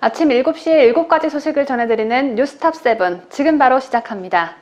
아침 7시에 7가지 소식을 전해드리는 뉴스탑 7, 지금 바로 시작합니다.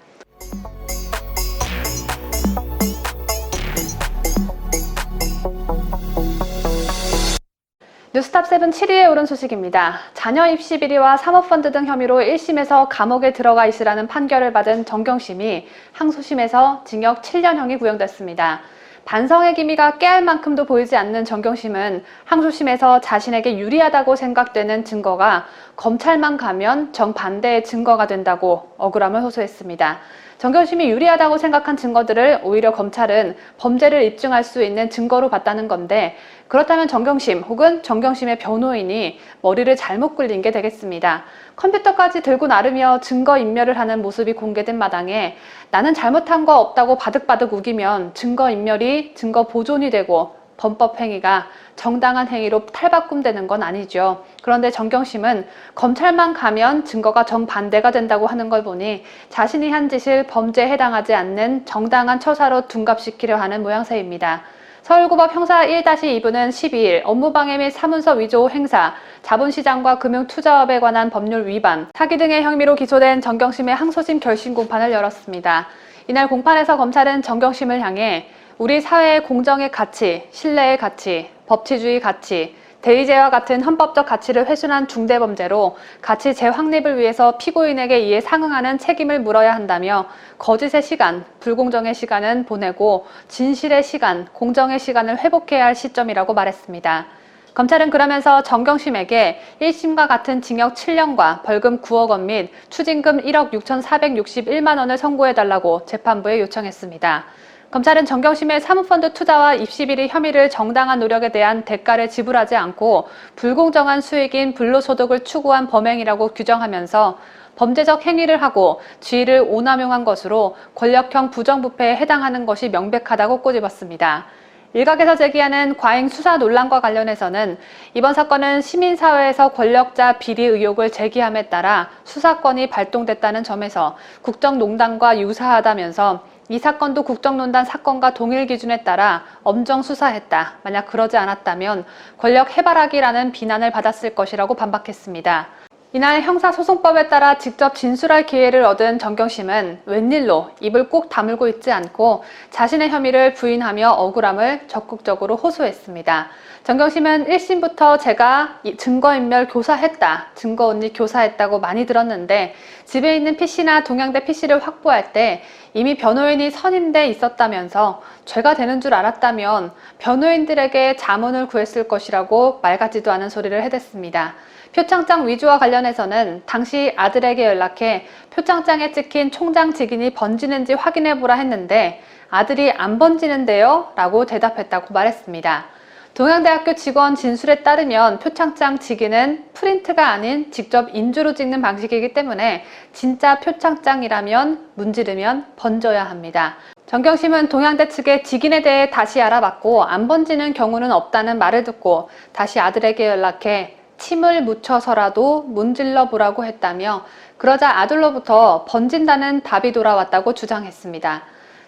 뉴스탑 7 7위에 오른 소식입니다. 자녀 입시 비리와 사모펀드 등 혐의로 1심에서 감옥에 들어가 있으라는 판결을 받은 정경심이 항소심에서 징역 7년형이 구형됐습니다. 반성의 기미가 깨알 만큼도 보이지 않는 정경심은 항소심에서 자신에게 유리하다고 생각되는 증거가 검찰만 가면 정반대의 증거가 된다고 억울함을 호소했습니다. 정경심이 유리하다고 생각한 증거들을 오히려 검찰은 범죄를 입증할 수 있는 증거로 봤다는 건데, 그렇다면 정경심 혹은 정경심의 변호인이 머리를 잘못 굴린 게 되겠습니다. 컴퓨터까지 들고 나르며 증거인멸을 하는 모습이 공개된 마당에 나는 잘못한 거 없다고 바득바득 우기면 증거인멸이 증거 보존이 되고 범법 행위가 정당한 행위로 탈바꿈되는 건 아니죠. 그런데 정경심은 검찰만 가면 증거가 정반대가 된다고 하는 걸 보니 자신이 한 짓을 범죄에 해당하지 않는 정당한 처사로 둔갑시키려 하는 모양새입니다. 서울고법 형사 1-2부는 12일 업무방해 및 사문서 위조 행사, 자본시장과 금융투자업에 관한 법률 위반, 사기 등의 혐의로 기소된 정경심의 항소심 결심 공판을 열었습니다. 이날 공판에서 검찰은 정경심을 향해 우리 사회의 공정의 가치, 신뢰의 가치, 법치주의 가치, 대의제와 같은 헌법적 가치를 훼손한 중대범죄로 가치 재확립을 위해서 피고인에게 이에 상응하는 책임을 물어야 한다며 거짓의 시간, 불공정의 시간은 보내고 진실의 시간, 공정의 시간을 회복해야 할 시점이라고 말했습니다. 검찰은 그러면서 정경심에게 1심과 같은 징역 7년과 벌금 9억 원 및 추징금 1억 6,461만 원을 선고해달라고 재판부에 요청했습니다. 검찰은 정경심의 사모펀드 투자와 입시비리 혐의를 정당한 노력에 대한 대가를 지불하지 않고 불공정한 수익인 불로소득을 추구한 범행이라고 규정하면서 범죄적 행위를 하고 지위를 오남용한 것으로 권력형 부정부패에 해당하는 것이 명백하다고 꼬집었습니다. 일각에서 제기하는 과잉 수사 논란과 관련해서는 이번 사건은 시민사회에서 권력자 비리 의혹을 제기함에 따라 수사권이 발동됐다는 점에서 국정농단과 유사하다면서 이 사건도 국정농단 사건과 동일 기준에 따라 엄정 수사했다. 만약 그러지 않았다면 권력 해바라기라는 비난을 받았을 것이라고 반박했습니다. 이날 형사소송법에 따라 직접 진술할 기회를 얻은 정경심은 웬일로 입을 꼭 다물고 있지 않고 자신의 혐의를 부인하며 억울함을 적극적으로 호소했습니다. 정경심은 1심부터 제가 증거인멸 교사했다, 증거언니 교사했다고 많이 들었는데 집에 있는 PC나 동양대 PC를 확보할 때 이미 변호인이 선임돼 있었다면서 죄가 되는 줄 알았다면 변호인들에게 자문을 구했을 것이라고 말 같지도 않은 소리를 해댔습니다. 표창장 위조와 관련해서는 당시 아들에게 연락해 표창장에 찍힌 총장 직인이 번지는지 확인해보라 했는데 아들이 안 번지는데요? 라고 대답했다고 말했습니다. 동양대학교 직원 진술에 따르면 표창장 직인은 프린트가 아닌 직접 인주로 찍는 방식이기 때문에 진짜 표창장이라면 문지르면 번져야 합니다. 정경심은 동양대 측의 직인에 대해 다시 알아봤고 안 번지는 경우는 없다는 말을 듣고 다시 아들에게 연락해 침을 묻혀서라도 문질러 보라고 했다며 그러자 아들로부터 번진다는 답이 돌아왔다고 주장했습니다.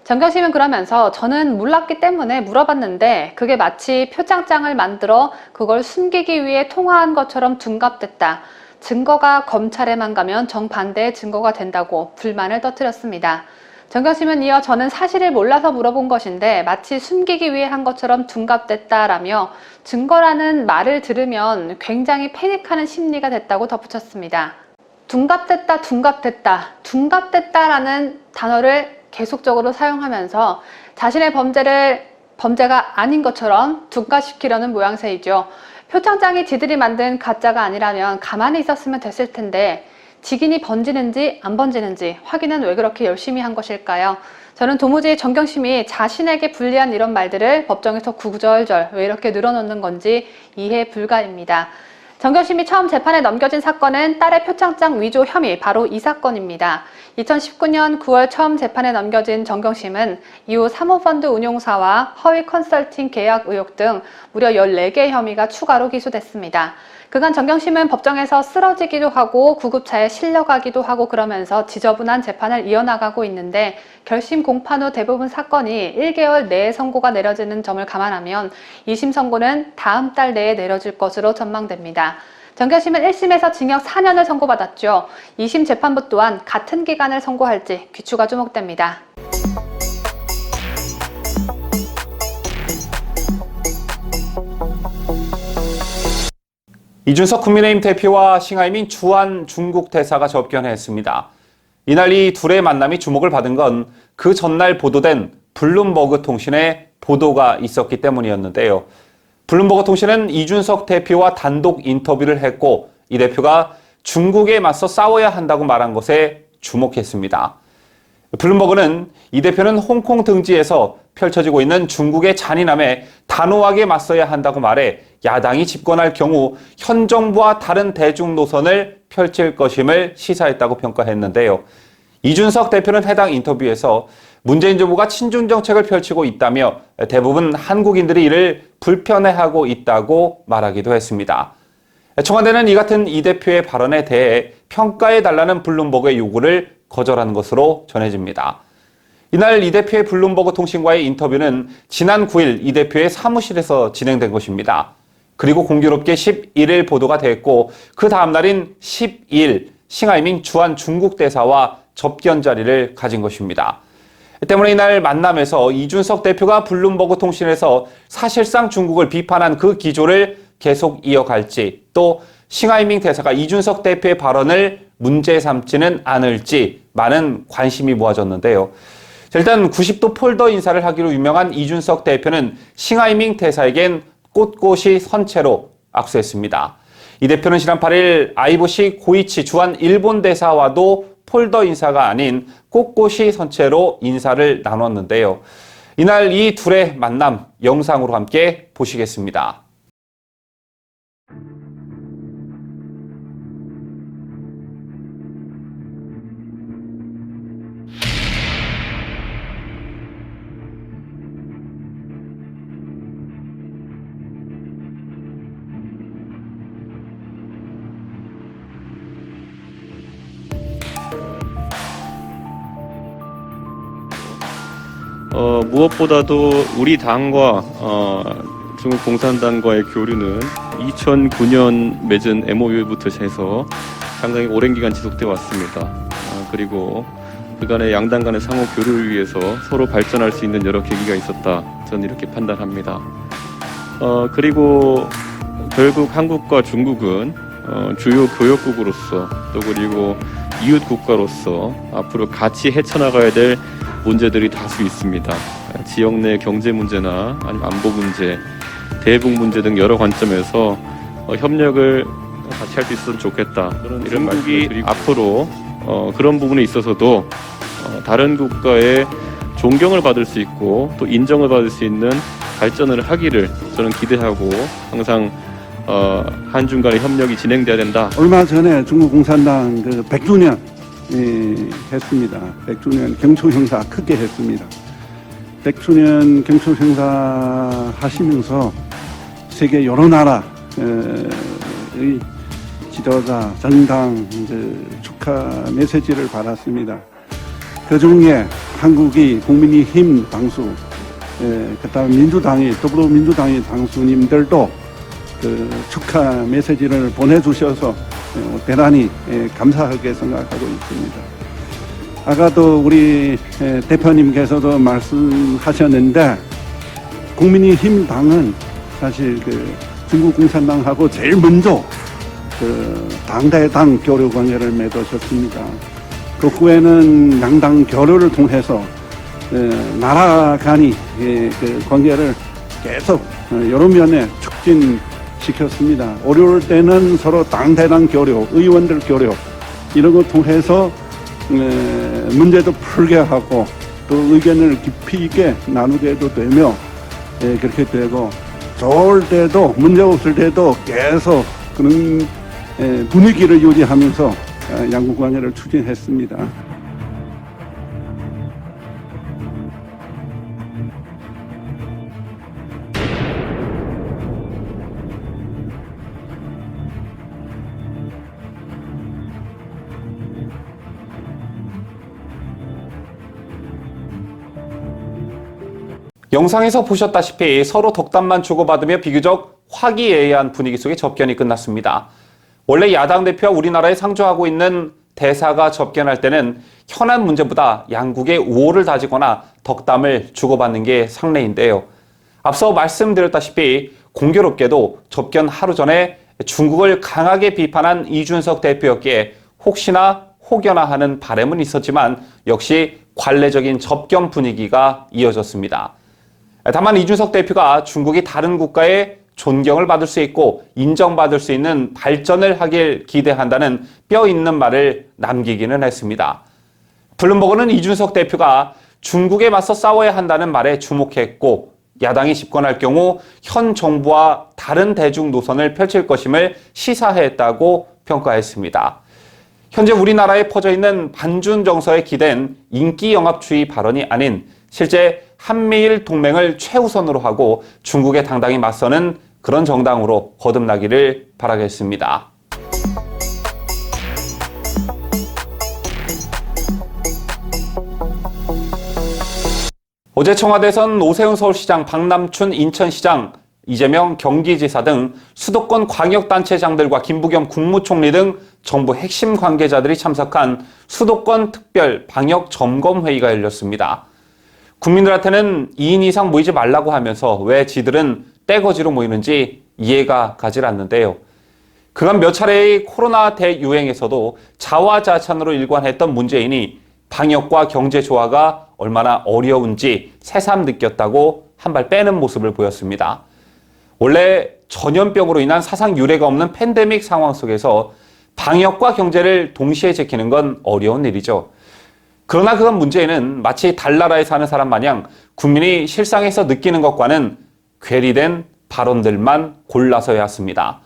정경심은 그러면서 저는 몰랐기 때문에 물어봤는데 그게 마치 표창장을 만들어 그걸 숨기기 위해 통화한 것처럼 둔갑됐다. 증거가 검찰에만 가면 정반대의 증거가 된다고 불만을 터뜨렸습니다. 정경심은 이어 저는 사실을 몰라서 물어본 것인데 마치 숨기기 위해 한 것처럼 둔갑됐다라며 증거라는 말을 들으면 굉장히 패닉하는 심리가 됐다고 덧붙였습니다. 둔갑됐다라는 단어를 계속적으로 사용하면서 자신의 범죄가 아닌 것처럼 둔갑시키려는 모양새이죠. 표창장이 지들이 만든 가짜가 아니라면 가만히 있었으면 됐을 텐데 직인이 번지는지 안 번지는지 확인은 왜 그렇게 열심히 한 것일까요? 저는 도무지 정경심이 자신에게 불리한 이런 말들을 법정에서 구구절절 왜 이렇게 늘어놓는 건지 이해 불가입니다. 정경심이 처음 재판에 넘겨진 사건은 딸의 표창장 위조 혐의, 바로 이 사건입니다. 2019년 9월 처음 재판에 넘겨진 정경심은 이후 사모펀드 운용사와 허위 컨설팅 계약 의혹 등 무려 14개의 혐의가 추가로 기소됐습니다. 그간 정경심은 법정에서 쓰러지기도 하고 구급차에 실려가기도 하고 그러면서 지저분한 재판을 이어나가고 있는데 결심 공판 후 대부분 사건이 1개월 내에 선고가 내려지는 점을 감안하면 2심 선고는 다음 달 내에 내려질 것으로 전망됩니다. 정경심은 1심에서 징역 4년을 선고받았죠. 2심 재판부 또한 같은 기간을 선고할지 귀추가 주목됩니다. 이준석 국민의힘 대표와 싱하이밍 주한 중국 대사가 접견했습니다. 이날 이 둘의 만남이 주목을 받은 건 그 전날 보도된 블룸버그 통신의 보도가 있었기 때문이었는데요. 블룸버그 통신은 이준석 대표와 단독 인터뷰를 했고 이 대표가 중국에 맞서 싸워야 한다고 말한 것에 주목했습니다. 블룸버그는 이 대표는 홍콩 등지에서 펼쳐지고 있는 중국의 잔인함에 단호하게 맞서야 한다고 말해 야당이 집권할 경우 현 정부와 다른 대중 노선을 펼칠 것임을 시사했다고 평가했는데요. 이준석 대표는 해당 인터뷰에서 문재인 정부가 친중 정책을 펼치고 있다며 대부분 한국인들이 이를 불편해하고 있다고 말하기도 했습니다. 청와대는 이 같은 이 대표의 발언에 대해 평가해달라는 블룸버그의 요구를 거절한 것으로 전해집니다. 이날 이 대표의 블룸버그 통신과의 인터뷰는 지난 9일 이 대표의 사무실에서 진행된 것입니다. 그리고 공교롭게 11일 보도가 됐고 그 다음 날인 12일 싱하이밍 주한 중국 대사와 접견 자리를 가진 것입니다. 때문에 이날 만남에서 이준석 대표가 블룸버그 통신에서 사실상 중국을 비판한 그 기조를 계속 이어갈지 또 싱하이밍 대사가 이준석 대표의 발언을 문제 삼지는 않을지 많은 관심이 모아졌는데요. 일단 90도 폴더 인사를 하기로 유명한 이준석 대표는 싱하이밍 대사에겐 꼿꼿이 선체로 악수했습니다. 이 대표는 지난 8일 아이보시 고이치 주한 일본 대사와도 폴더 인사가 아닌 꼿꼿이 선체로 인사를 나눴는데요. 이날 이 둘의 만남 영상으로 함께 보시겠습니다. 무엇보다도 우리 당과 중국 공산당과의 교류는 2009년 맺은 MOU부터 해서 상당히 오랜 기간 지속돼 왔습니다. 그리고 그간의 양당 간의 상호 교류를 위해서 서로 발전할 수 있는 여러 계기가 있었다. 저는 이렇게 판단합니다. 그리고 결국 한국과 중국은 주요 교역국으로서 또 그리고 이웃 국가로서 앞으로 같이 헤쳐나가야 될 문제들이 다수 있습니다. 지역 내 경제 문제나 아니면 안보 문제, 대북 문제 등 여러 관점에서 협력을 같이 할 수 있었으면 좋겠다. 이런 중국이 앞으로 그런 부분에 있어서도 다른 국가의 존경을 받을 수 있고 또 인정을 받을 수 있는 발전을 하기를 저는 기대하고 항상 한중 간의 협력이 진행돼야 된다. 얼마 전에 중국 공산당 100주년 했습니다. 100주년 경축 행사 크게 했습니다. 100주년 경축 행사 하시면서 세계 여러 나라의 지도자, 정당 축하 메시지를 받았습니다. 그 중에 한국이 국민의힘 당수, 그다음 민주당이 더불어민주당의 당수님들도 축하 메시지를 보내주셔서 대단히 감사하게 생각하고 있습니다. 아까도 우리 대표님께서도 말씀하셨는데 국민의힘 당은 사실 중국 공산당하고 제일 먼저 당대당 교류 관계를 맺으셨습니다. 그 후에는 양당 교류를 통해서 나라 간의 관계를 계속 여러 면에 촉진시켰습니다. 어려울 때는 서로 당대당 교류, 의원들 교류 이런 거 통해서 문제도 풀게 하고 또 의견을 깊이 있게 나누게도 되며 그렇게 되고 좋을 때도 문제 없을 때도 계속 그런 분위기를 유지하면서 양국 관계를 추진했습니다. 영상에서 보셨다시피 서로 덕담만 주고받으며 비교적 화기애애한 분위기 속에 접견이 끝났습니다. 원래 야당 대표와 우리나라에 상주하고 있는 대사가 접견할 때는 현안 문제보다 양국의 우호를 다지거나 덕담을 주고받는 게 상례인데요. 앞서 말씀드렸다시피 공교롭게도 접견 하루 전에 중국을 강하게 비판한 이준석 대표였기에 혹시나 혹여나하는 바람은 있었지만 역시 관례적인 접견 분위기가 이어졌습니다. 다만 이준석 대표가 중국이 다른 국가의 존경을 받을 수 있고 인정받을 수 있는 발전을 하길 기대한다는 뼈 있는 말을 남기기는 했습니다. 블룸버그는 이준석 대표가 중국에 맞서 싸워야 한다는 말에 주목했고 야당이 집권할 경우 현 정부와 다른 대중 노선을 펼칠 것임을 시사했다고 평가했습니다. 현재 우리나라에 퍼져 있는 반중 정서에 기댄 인기 영합주의 발언이 아닌 실제 한미일 동맹을 최우선으로 하고 중국에 당당히 맞서는 그런 정당으로 거듭나기를 바라겠습니다. 어제 청와대에선 오세훈 서울시장, 박남춘 인천시장, 이재명 경기지사 등 수도권 광역단체장들과 김부겸 국무총리 등 정부 핵심 관계자들이 참석한 수도권 특별 방역 점검회의가 열렸습니다. 국민들한테는 2인 이상 모이지 말라고 하면서 왜 지들은 떼거지로 모이는지 이해가 가질 않는데요. 그간 몇 차례의 코로나 대유행에서도 자화자찬으로 일관했던 문재인이 방역과 경제 조화가 얼마나 어려운지 새삼 느꼈다고 한 발 빼는 모습을 보였습니다. 원래 전염병으로 인한 사상 유례가 없는 팬데믹 상황 속에서 방역과 경제를 동시에 지키는 건 어려운 일이죠. 그러나 그건 문제는 마치 달나라에 사는 사람 마냥 국민이 실상에서 느끼는 것과는 괴리된 발언들만 골라서 해왔습니다.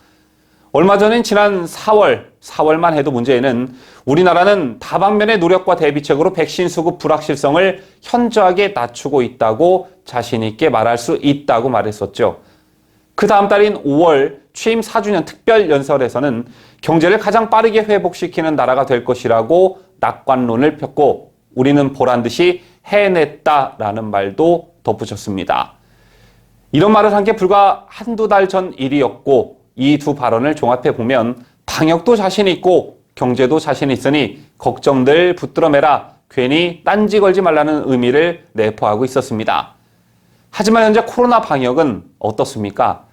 얼마 전인 지난 4월만 해도 문제는 우리나라는 다방면의 노력과 대비책으로 백신 수급 불확실성을 현저하게 낮추고 있다고 자신 있게 말할 수 있다고 말했었죠. 그 다음 달인 5월 취임 4주년 특별연설에서는 경제를 가장 빠르게 회복시키는 나라가 될 것이라고 낙관론을 폈고 우리는 보란듯이 해냈다라는 말도 덧붙였습니다. 이런 말을 한 게 불과 한두 달 전 일이었고 이 두 발언을 종합해보면 방역도 자신 있고 경제도 자신 있으니 걱정들 붙들어매라 괜히 딴지 걸지 말라는 의미를 내포하고 있었습니다. 하지만 현재 코로나 방역은 어떻습니까?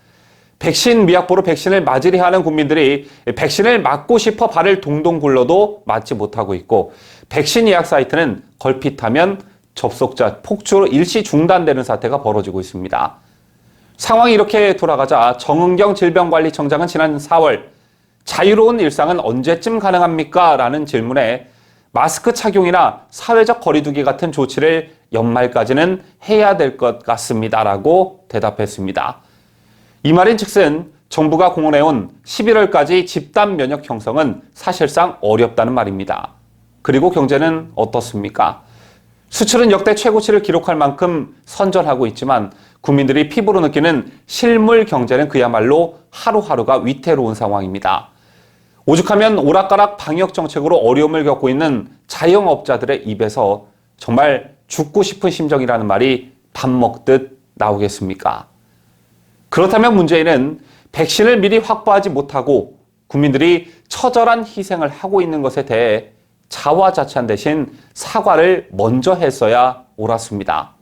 백신 미약보로 백신을 맞으려 하는 국민들이 백신을 맞고 싶어 발을 동동 굴러도 맞지 못하고 있고 백신 예약 사이트는 걸핏하면 접속자 폭주로 일시 중단되는 사태가 벌어지고 있습니다. 상황이 이렇게 돌아가자 정은경 질병관리청장은 지난 4월 자유로운 일상은 언제쯤 가능합니까? 라는 질문에 마스크 착용이나 사회적 거리두기 같은 조치를 연말까지는 해야 될 것 같습니다. 라고 대답했습니다. 이 말인즉슨 정부가 공언해온 11월까지 집단 면역 형성은 사실상 어렵다는 말입니다. 그리고 경제는 어떻습니까? 수출은 역대 최고치를 기록할 만큼 선전하고 있지만 국민들이 피부로 느끼는 실물 경제는 그야말로 하루하루가 위태로운 상황입니다. 오죽하면 오락가락 방역 정책으로 어려움을 겪고 있는 자영업자들의 입에서 정말 죽고 싶은 심정이라는 말이 밥 먹듯 나오겠습니까? 그렇다면 문제는 백신을 미리 확보하지 못하고 국민들이 처절한 희생을 하고 있는 것에 대해 자화자찬 대신 사과를 먼저 했어야 옳았습니다.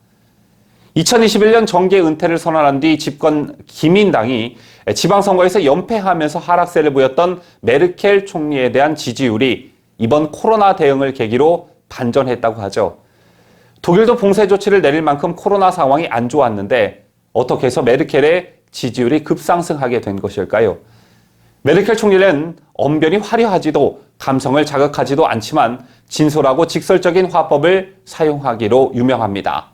2021년 정계 은퇴를 선언한 뒤 집권 기민당이 지방선거에서 연패하면서 하락세를 보였던 메르켈 총리에 대한 지지율이 이번 코로나 대응을 계기로 반전했다고 하죠. 독일도 봉쇄 조치를 내릴 만큼 코로나 상황이 안 좋았는데 어떻게 해서 메르켈의 지지율이 급상승하게 된 것일까요? 메르켈 총리는 언변이 화려하지도 감성을 자극하지도 않지만 진솔하고 직설적인 화법을 사용하기로 유명합니다.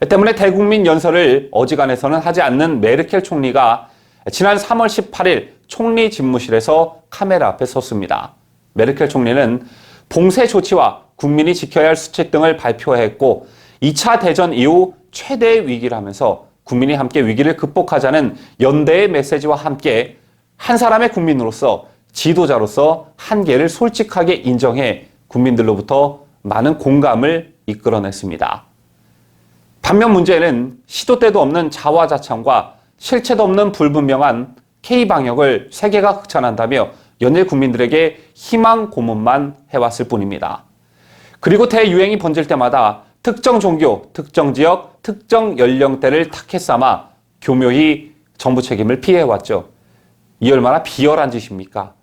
때문에 대국민 연설을 어지간해서는 하지 않는 메르켈 총리가 지난 3월 18일 총리 집무실에서 카메라 앞에 섰습니다. 메르켈 총리는 봉쇄 조치와 국민이 지켜야 할 수칙 등을 발표했고 2차 대전 이후 최대의 위기라면서 국민이 함께 위기를 극복하자는 연대의 메시지와 함께 한 사람의 국민으로서 지도자로서 한계를 솔직하게 인정해 국민들로부터 많은 공감을 이끌어냈습니다. 반면 문제는 시도 때도 없는 자화자찬과 실체도 없는 불분명한 K방역을 세계가 극찬한다며 연일 국민들에게 희망 고문만 해왔을 뿐입니다. 그리고 대유행이 번질 때마다 특정 종교, 특정 지역, 특정 연령대를 타켓 삼아 교묘히 정부 책임을 피해왔죠. 이 얼마나 비열한 짓입니까?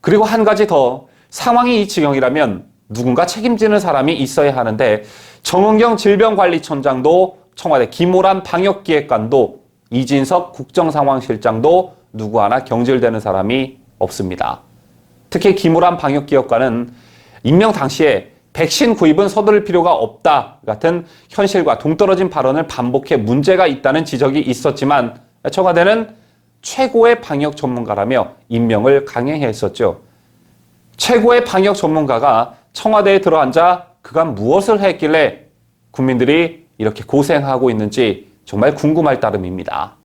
그리고 한 가지 더, 상황이 이 지경이라면 누군가 책임지는 사람이 있어야 하는데 정은경 질병관리청장도 청와대 김호란 방역기획관도 이진석 국정상황실장도 누구 하나 경질되는 사람이 없습니다. 특히 김호란 방역기획관은 임명 당시에 백신 구입은 서두를 필요가 없다 같은 현실과 동떨어진 발언을 반복해 문제가 있다는 지적이 있었지만 청와대는 최고의 방역 전문가라며 임명을 강행했었죠. 최고의 방역 전문가가 청와대에 들어앉아 그간 무엇을 했길래 국민들이 이렇게 고생하고 있는지 정말 궁금할 따름입니다.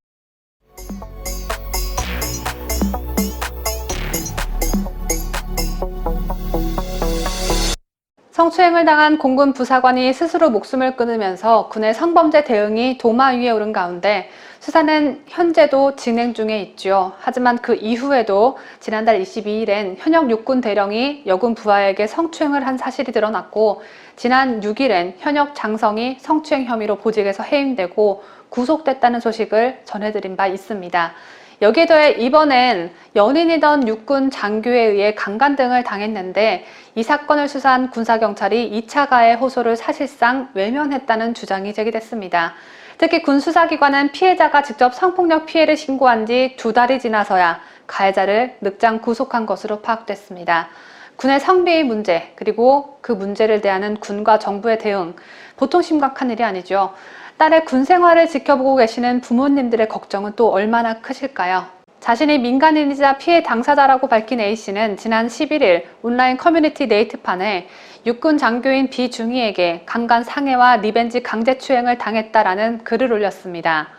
성추행을 당한 공군 부사관이 스스로 목숨을 끊으면서 군의 성범죄 대응이 도마 위에 오른 가운데 수사는 현재도 진행 중에 있죠. 하지만 그 이후에도 지난달 22일엔 현역 육군 대령이 여군 부하에게 성추행을 한 사실이 드러났고 지난 6일엔 현역 장성이 성추행 혐의로 보직에서 해임되고 구속됐다는 소식을 전해드린 바 있습니다. 여기에 더해 이번엔 연인이던 육군 장교에 의해 강간 등을 당했는데 이 사건을 수사한 군사경찰이 2차 가해 호소를 사실상 외면했다는 주장이 제기됐습니다. 특히 군 수사기관은 피해자가 직접 성폭력 피해를 신고한 지 2달이 지나서야 가해자를 늑장 구속한 것으로 파악됐습니다. 군의 성비 문제, 그리고 그 문제를 대하는 군과 정부의 대응, 보통 심각한 일이 아니죠. 딸의 군 생활을 지켜보고 계시는 부모님들의 걱정은 또 얼마나 크실까요? 자신이 민간인이자 피해 당사자라고 밝힌 A씨는 지난 11일 온라인 커뮤니티 네이트판에 육군 장교인 비중희에게 강간 상해와 리벤지 강제추행을 당했다라는 글을 올렸습니다.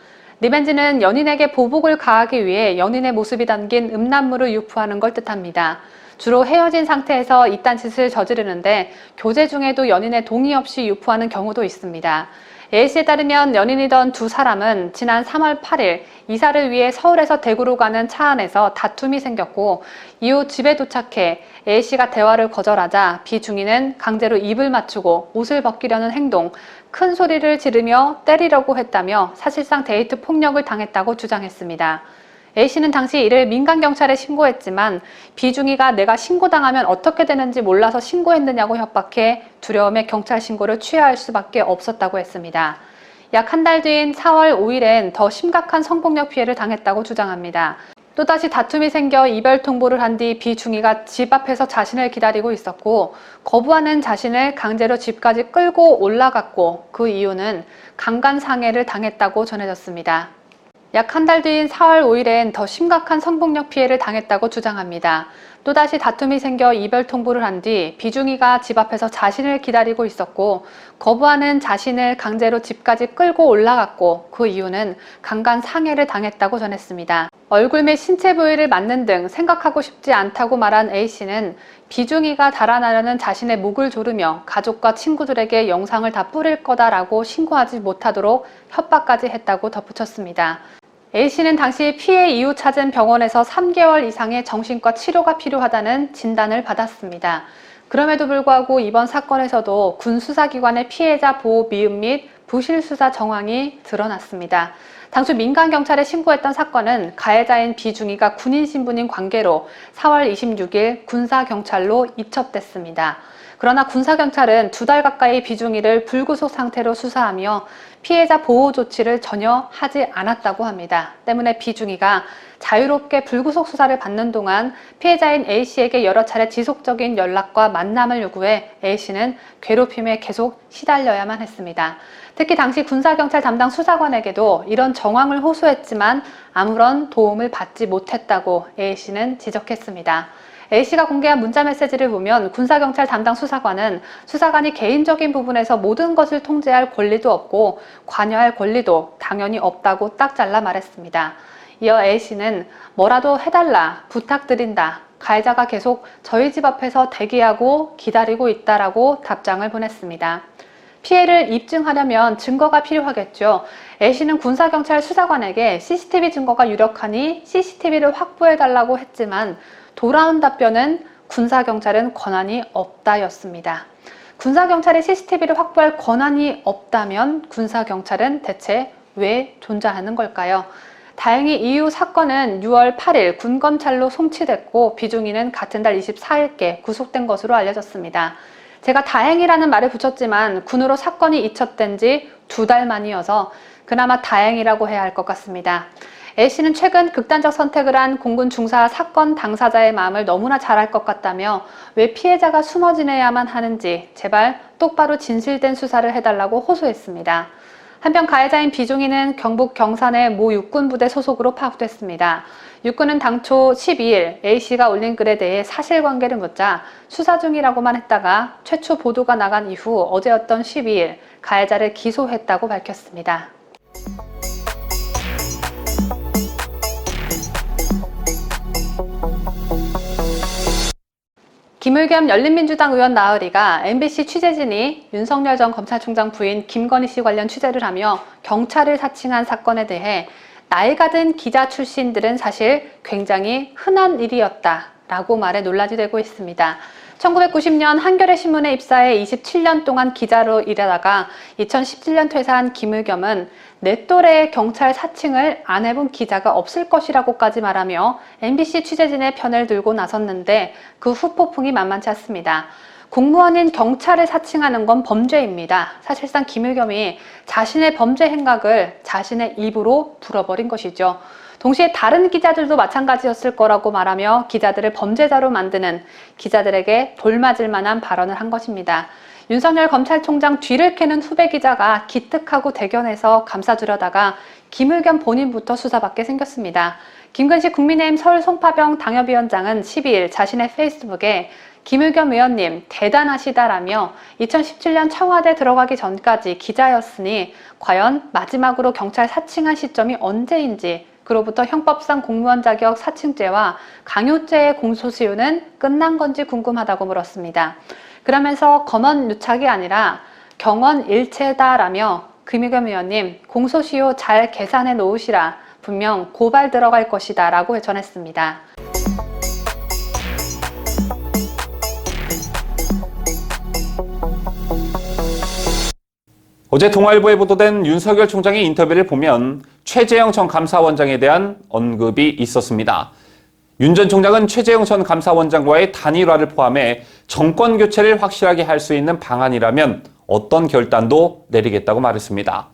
리벤지는 연인에게 보복을 가하기 위해 연인의 모습이 담긴 음란물을 유포하는 걸 뜻합니다. 주로 헤어진 상태에서 이딴 짓을 저지르는데 교제 중에도 연인의 동의 없이 유포하는 경우도 있습니다. A씨에 따르면 연인이던 두 사람은 지난 3월 8일 이사를 위해 서울에서 대구로 가는 차 안에서 다툼이 생겼고 이후 집에 도착해 A씨가 대화를 거절하자 비중희는 강제로 입을 맞추고 옷을 벗기려는 행동, 큰 소리를 지르며 때리려고 했다며 사실상 데이트 폭력을 당했다고 주장했습니다. A씨는 당시 이를 민간경찰에 신고했지만 비중희가 내가 신고당하면 어떻게 되는지 몰라서 신고했느냐고 협박해 두려움에 경찰 신고를 취하할 수밖에 없었다고 했습니다. 약 한 달 뒤인 4월 5일엔 더 심각한 성폭력 피해를 당했다고 주장합니다. 또다시 다툼이 생겨 이별 통보를 한 뒤 비중희가 집 앞에서 자신을 기다리고 있었고 거부하는 자신을 강제로 집까지 끌고 올라갔고 그 이유는 강간상해를 당했다고 전해졌습니다. 약 한 달 뒤인 4월 5일엔 더 심각한 성폭력 피해를 당했다고 주장합니다. 또다시 다툼이 생겨 이별 통보를 한 뒤 비중희가 집 앞에서 자신을 기다리고 있었고 거부하는 자신을 강제로 집까지 끌고 올라갔고 그 이유는 강간 상해를 당했다고 전했습니다. 얼굴 및 신체 부위를 맞는 등 생각하고 싶지 않다고 말한 A씨는 비중희가 달아나려는 자신의 목을 조르며 가족과 친구들에게 영상을 다 뿌릴 거다라고 신고하지 못하도록 협박까지 했다고 덧붙였습니다. A씨는 당시 피해 이후 찾은 병원에서 3개월 이상의 정신과 치료가 필요하다는 진단을 받았습니다. 그럼에도 불구하고 이번 사건에서도 군 수사기관의 피해자 보호 미흡 및 부실 수사 정황이 드러났습니다. 당초 민간경찰에 신고했던 사건은 가해자인 비중희가 군인 신분인 관계로 4월 26일 군사경찰로 이첩됐습니다. 그러나 군사경찰은 2달 가까이 비중희를 불구속 상태로 수사하며 피해자 보호 조치를 전혀 하지 않았다고 합니다. 때문에 비중희가 자유롭게 불구속 수사를 받는 동안 피해자인 A씨에게 여러 차례 지속적인 연락과 만남을 요구해 A씨는 괴롭힘에 계속 시달려야만 했습니다. 특히 당시 군사경찰 담당 수사관에게도 이런 정황을 호소했지만 아무런 도움을 받지 못했다고 A씨는 지적했습니다. A씨가 공개한 문자 메시지를 보면 군사경찰 담당 수사관은 수사관이 개인적인 부분에서 모든 것을 통제할 권리도 없고 관여할 권리도 당연히 없다고 딱 잘라 말했습니다. 이어 A씨는 뭐라도 해달라, 부탁드린다, 가해자가 계속 저희 집 앞에서 대기하고 기다리고 있다라고 답장을 보냈습니다. 피해를 입증하려면 증거가 필요하겠죠. A씨는 군사경찰 수사관에게 CCTV 증거가 유력하니 CCTV를 확보해달라고 했지만 돌아온 답변은 군사경찰은 권한이 없다였습니다. 군사경찰이 CCTV를 확보할 권한이 없다면 군사경찰은 대체 왜 존재하는 걸까요? 다행히 이후 사건은 6월 8일 군검찰로 송치됐고 비중이는 같은 달 24일께 구속된 것으로 알려졌습니다. 제가 다행이라는 말을 붙였지만 군으로 사건이 이첩된 지 2달 만이어서 그나마 다행이라고 해야 할 것 같습니다. A씨는 최근 극단적 선택을 한 공군 중사 사건 당사자의 마음을 너무나 잘 알 것 같다며 왜 피해자가 숨어 지내야만 하는지 제발 똑바로 진실된 수사를 해달라고 호소했습니다. 한편 가해자인 비중이는 경북 경산의 모 육군부대 소속으로 파악됐습니다. 육군은 당초 12일 A씨가 올린 글에 대해 사실관계를 묻자 수사 중이라고만 했다가 최초 보도가 나간 이후 어제였던 12일 가해자를 기소했다고 밝혔습니다. 김의겸 열린민주당 의원 나으리가 MBC 취재진이 윤석열 전 검찰총장 부인 김건희 씨 관련 취재를 하며 경찰을 사칭한 사건에 대해 나이가 든 기자 출신들은 사실 굉장히 흔한 일이었다라고 말해 논란이 되고 있습니다. 1990년 한겨레 신문에 입사해 27년 동안 기자로 일하다가 2017년 퇴사한 김의겸은 내 또래의 경찰 사칭을 안 해본 기자가 없을 것이라고까지 말하며 MBC 취재진의 편을 들고 나섰는데 그 후폭풍이 만만치 않습니다. 공무원인 경찰을 사칭하는 건 범죄입니다. 사실상 김의겸이 자신의 범죄 행각을 자신의 입으로 불어버린 것이죠. 동시에 다른 기자들도 마찬가지였을 거라고 말하며 기자들을 범죄자로 만드는 기자들에게 돌맞을 만한 발언을 한 것입니다. 윤석열 검찰총장 뒤를 캐는 후배 기자가 기특하고 대견해서 감싸주려다가 김의겸 본인부터 수사받게 생겼습니다. 김근식 국민의힘 서울 송파병 당협위원장은 12일 자신의 페이스북에 김의겸 의원님 대단하시다라며 2017년 청와대 들어가기 전까지 기자였으니 과연 마지막으로 경찰 사칭한 시점이 언제인지 그로부터 형법상 공무원 자격 사칭죄와 강요죄의 공소시효는 끝난 건지 궁금하다고 물었습니다. 그러면서 검언 유착이 아니라 경언 일체다라며 김의겸 의원님 공소시효 잘 계산해 놓으시라 분명 고발 들어갈 것이다 라고 전했습니다. 어제 동아일보에 보도된 윤석열 총장의 인터뷰를 보면 최재형 전 감사원장에 대한 언급이 있었습니다. 윤 전 총장은 최재형 전 감사원장과의 단일화를 포함해 정권 교체를 확실하게 할 수 있는 방안이라면 어떤 결단도 내리겠다고 말했습니다.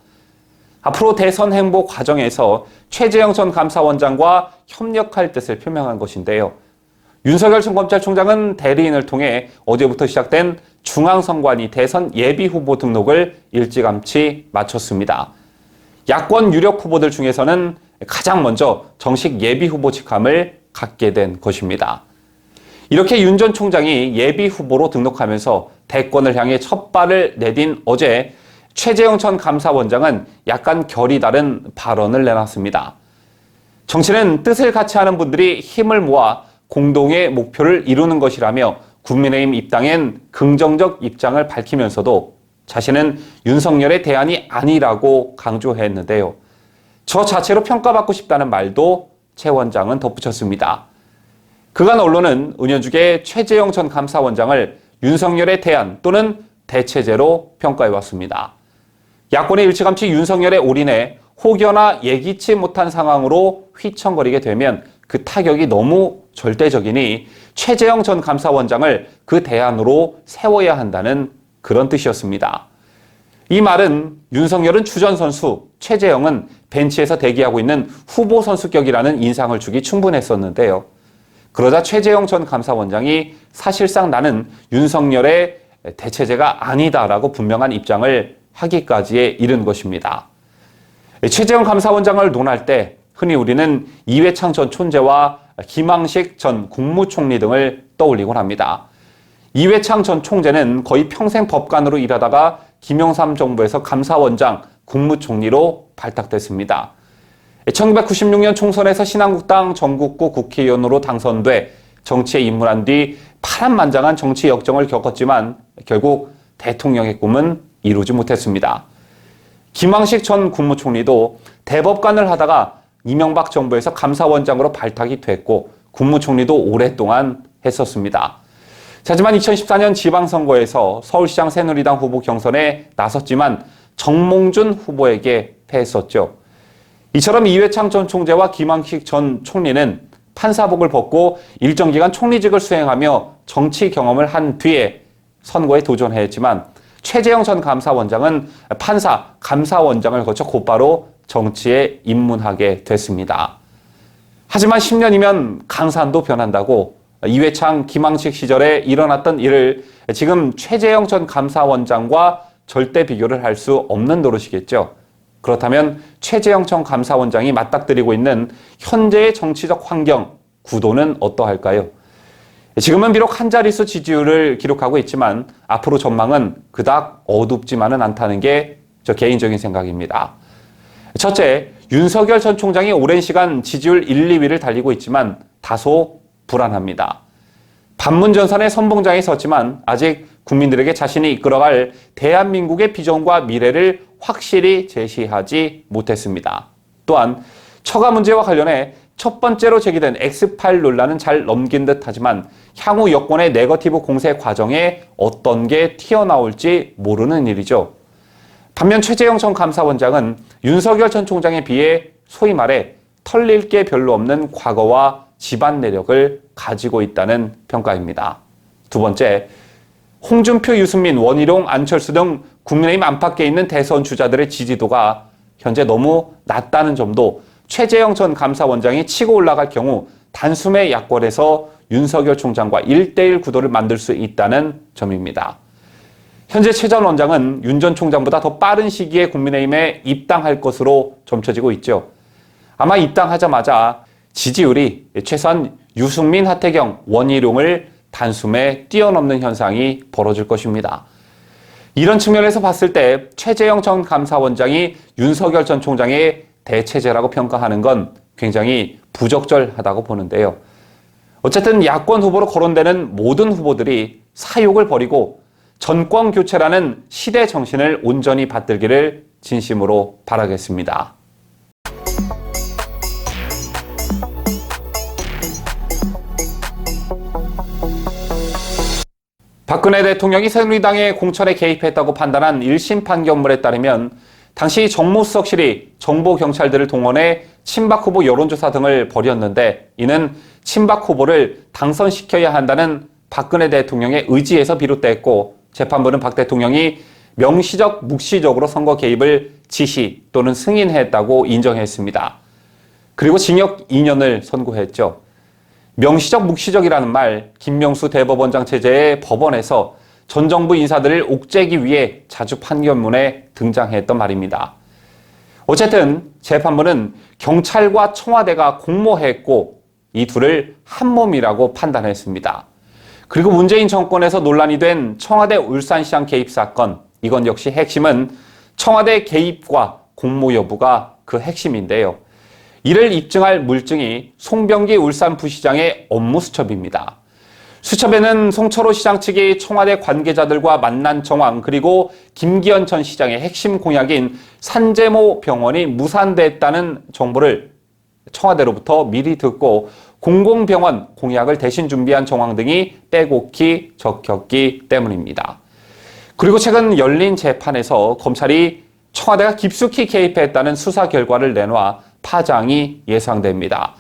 앞으로 대선 행보 과정에서 최재형 전 감사원장과 협력할 뜻을 표명한 것인데요. 윤석열 전 검찰총장은 대리인을 통해 어제부터 시작된 중앙선관위 대선 예비후보 등록을 일찌감치 마쳤습니다. 야권 유력 후보들 중에서는 가장 먼저 정식 예비후보 직함을 갖게 된 것입니다. 이렇게 윤 전 총장이 예비후보로 등록하면서 대권을 향해 첫 발을 내딘 어제 최재형 전 감사원장은 약간 결이 다른 발언을 내놨습니다. 정치는 뜻을 같이 하는 분들이 힘을 모아 공동의 목표를 이루는 것이라며 국민의힘 입당엔 긍정적 입장을 밝히면서도 자신은 윤석열의 대안이 아니라고 강조했는데요. 저 자체로 평가받고 싶다는 말도 최 원장은 덧붙였습니다. 그간 언론은 은연중에 최재형 전 감사원장을 윤석열의 대안 또는 대체제로 평가해왔습니다. 야권이 일찌감치 윤석열에 올인해 혹여나 예기치 못한 상황으로 휘청거리게 되면 그 타격이 너무 절대적이니 최재형 전 감사원장을 그 대안으로 세워야 한다는 그런 뜻이었습니다. 이 말은 윤석열은 주전 선수, 최재형은 벤치에서 대기하고 있는 후보 선수격이라는 인상을 주기 충분했었는데요. 그러자 최재형 전 감사원장이 사실상 나는 윤석열의 대체제가 아니다라고 분명한 입장을 하기까지에 이른 것입니다. 최재형 감사원장을 논할 때 흔히 우리는 이회창 전 총재와 김황식 전 국무총리 등을 떠올리곤 합니다. 이회창 전 총재는 거의 평생 법관으로 일하다가 김영삼 정부에서 감사원장, 국무총리로 발탁됐습니다. 1996년 총선에서 신한국당 전국구 국회의원으로 당선돼 정치에 입문한 뒤 파란만장한 정치 역정을 겪었지만 결국 대통령의 꿈은 이루지 못했습니다. 김황식 전 국무총리도 대법관을 하다가 이명박 정부에서 감사원장으로 발탁이 됐고 국무총리도 오랫동안 했었습니다. 하지만 2014년 지방선거에서 서울시장 새누리당 후보 경선에 나섰지만 정몽준 후보에게 패했었죠. 이처럼 이회창 전 총재와 김황식 전 총리는 판사복을 벗고 일정 기간 총리직을 수행하며 정치 경험을 한 뒤에 선거에 도전했지만 최재형 전 감사원장은 판사, 감사원장을 거쳐 곧바로 정치에 입문하게 됐습니다. 하지만 10년이면 강산도 변한다고 이회창, 김황식 시절에 일어났던 일을 지금 최재형 전 감사원장과 절대 비교를 할 수 없는 노릇이겠죠. 그렇다면 최재형 전 감사원장이 맞닥뜨리고 있는 현재의 정치적 환경, 구도는 어떠할까요? 지금은 비록 한 자릿수 지지율을 기록하고 있지만 앞으로 전망은 그닥 어둡지만은 않다는 게 저 개인적인 생각입니다. 첫째, 윤석열 전 총장이 오랜 시간 지지율 1, 2위를 달리고 있지만 다소 불안합니다. 반문전선의 선봉장에 섰지만 아직 국민들에게 자신이 이끌어갈 대한민국의 비전과 미래를 확실히 제시하지 못했습니다. 또한 처가 문제와 관련해 첫 번째로 제기된 X8 논란은 잘 넘긴 듯 하지만 향후 여권의 네거티브 공세 과정에 어떤 게 튀어나올지 모르는 일이죠. 반면 최재형 전 감사원장은 윤석열 전 총장에 비해 소위 말해 털릴 게 별로 없는 과거와 집안 내력을 가지고 있다는 평가입니다. 두 번째, 홍준표, 유승민, 원희룡, 안철수 등 국민의힘 안팎에 있는 대선 주자들의 지지도가 현재 너무 낮다는 점도 최재형 전 감사원장이 치고 올라갈 경우 단숨에 야권에서 윤석열 총장과 1대1 구도를 만들 수 있다는 점입니다. 현재 최 전 원장은 윤 전 총장보다 더 빠른 시기에 국민의힘에 입당할 것으로 점쳐지고 있죠. 아마 입당하자마자 지지율이 최소한 유승민, 하태경, 원희룡을 단숨에 뛰어넘는 현상이 벌어질 것입니다. 이런 측면에서 봤을 때 최재형 전 감사원장이 윤석열 전 총장의 대체제라고 평가하는 건 굉장히 부적절하다고 보는데요. 어쨌든 야권 후보로 거론되는 모든 후보들이 사욕을 버리고 정권 교체라는 시대 정신을 온전히 받들기를 진심으로 바라겠습니다. 박근혜 대통령이 새누리당의 공천에 개입했다고 판단한 1심 판결문에 따르면 당시 정무수석실이 정보경찰들을 동원해 친박 후보 여론조사 등을 벌였는데 이는 친박 후보를 당선시켜야 한다는 박근혜 대통령의 의지에서 비롯됐고 재판부는 박 대통령이 명시적, 묵시적으로 선거 개입을 지시 또는 승인했다고 인정했습니다. 그리고 징역 2년을 선고했죠. 명시적, 묵시적이라는 말, 김명수 대법원장 체제의 법원에서 전 정부 인사들을 옥죄기 위해 자주 판결문에 등장했던 말입니다. 어쨌든 재판부는 경찰과 청와대가 공모했고 이 둘을 한 몸이라고 판단했습니다. 그리고 문재인 정권에서 논란이 된 청와대 울산시장 개입 사건, 이건 역시 핵심은 청와대 개입과 공모 여부가 그 핵심인데요. 이를 입증할 물증이 송병기 울산부시장의 업무 수첩입니다. 수첩에는 송철호 시장 측이 청와대 관계자들과 만난 정황 그리고 김기현 전 시장의 핵심 공약인 산재모 병원이 무산됐다는 정보를 청와대로부터 미리 듣고 공공병원 공약을 대신 준비한 정황 등이 빼곡히 적혔기 때문입니다. 그리고 최근 열린 재판에서 검찰이 청와대가 깊숙이 개입했다는 수사 결과를 내놔 파장이 예상됩니다.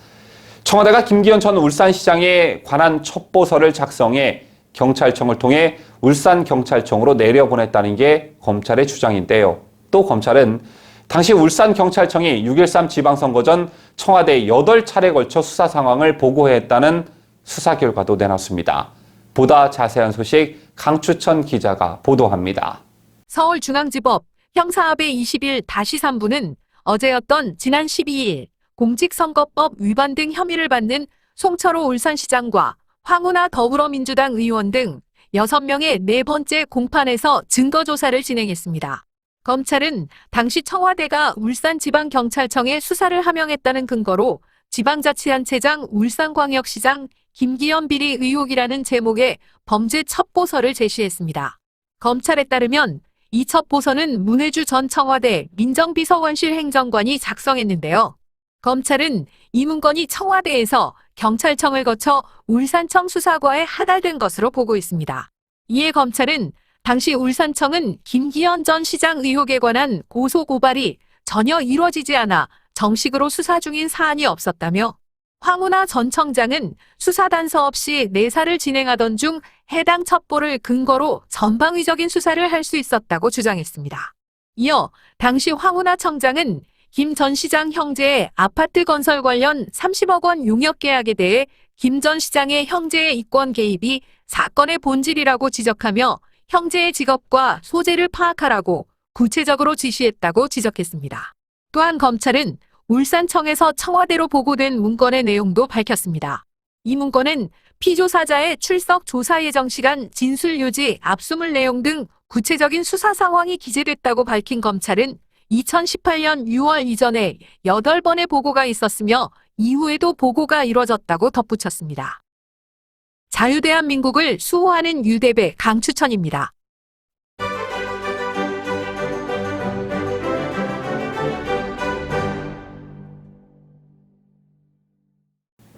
청와대가 김기현 전 울산시장에 관한 첩보서를 작성해 경찰청을 통해 울산경찰청으로 내려보냈다는 게 검찰의 주장인데요. 또 검찰은 당시 울산경찰청이 6.13 지방선거 전 청와대 8차례에 걸쳐 수사 상황을 보고했다는 수사 결과도 내놨습니다. 보다 자세한 소식 강추천 기자가 보도합니다. 서울중앙지법 형사합의 20일-3부는 어제였던 지난 12일 공직선거법 위반 등 혐의를 받는 송철호 울산시장과 황운하 더불어민주당 의원 등 6명의 네 번째 공판에서 증거조사를 진행했습니다. 검찰은 당시 청와대가 울산지방경찰청에 수사를 함영했다는 근거로 지방자치단체장 울산광역시장 김기현 비리 의혹이라는 제목의 범죄 첩보서를 제시했습니다. 검찰에 따르면 이 첩보서는 문혜주 전 청와대 민정비서관실 행정관이 작성했는데요. 검찰은 이 문건이 청와대에서 경찰청을 거쳐 울산청 수사과에 하달된 것으로 보고 있습니다. 이에 검찰은 당시 울산청은 김기현 전 시장 의혹에 관한 고소 고발이 전혀 이루어지지 않아 정식으로 수사 중인 사안이 없었다며 황운하 전 청장은 수사 단서 없이 내사를 진행하던 중 해당 첩보를 근거로 전방위적인 수사를 할 수 있었다고 주장했습니다. 이어 당시 황운하 청장은 김 전 시장 형제의 아파트 건설 관련 30억 원 용역 계약에 대해 김 전 시장의 형제의 이권 개입이 사건의 본질이라고 지적하며 형제의 직업과 소재를 파악하라고 구체적으로 지시했다고 지적했습니다. 또한 검찰은 울산청에서 청와대로 보고된 문건의 내용도 밝혔습니다. 이 문건은 피조사자의 출석 조사 예정 시간, 진술 유지, 압수물 내용 등 구체적인 수사 상황이 기재됐다고 밝힌 검찰은 2018년 6월 이전에 8번의 보고가 있었으며 이후에도 보고가 이뤄졌다고 덧붙였습니다. 자유대한민국을 수호하는 유대배 강추천입니다.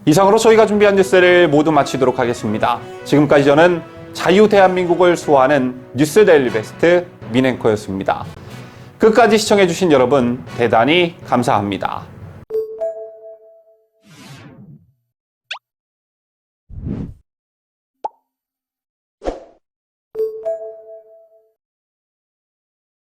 이상으로 저희가 준비한 뉴스를 모두 마치도록 하겠습니다. 지금까지 저는 자유대한민국을 수호하는 뉴스 데일리 베스트 민앵커였습니다. 끝까지 시청해주신 여러분 대단히 감사합니다.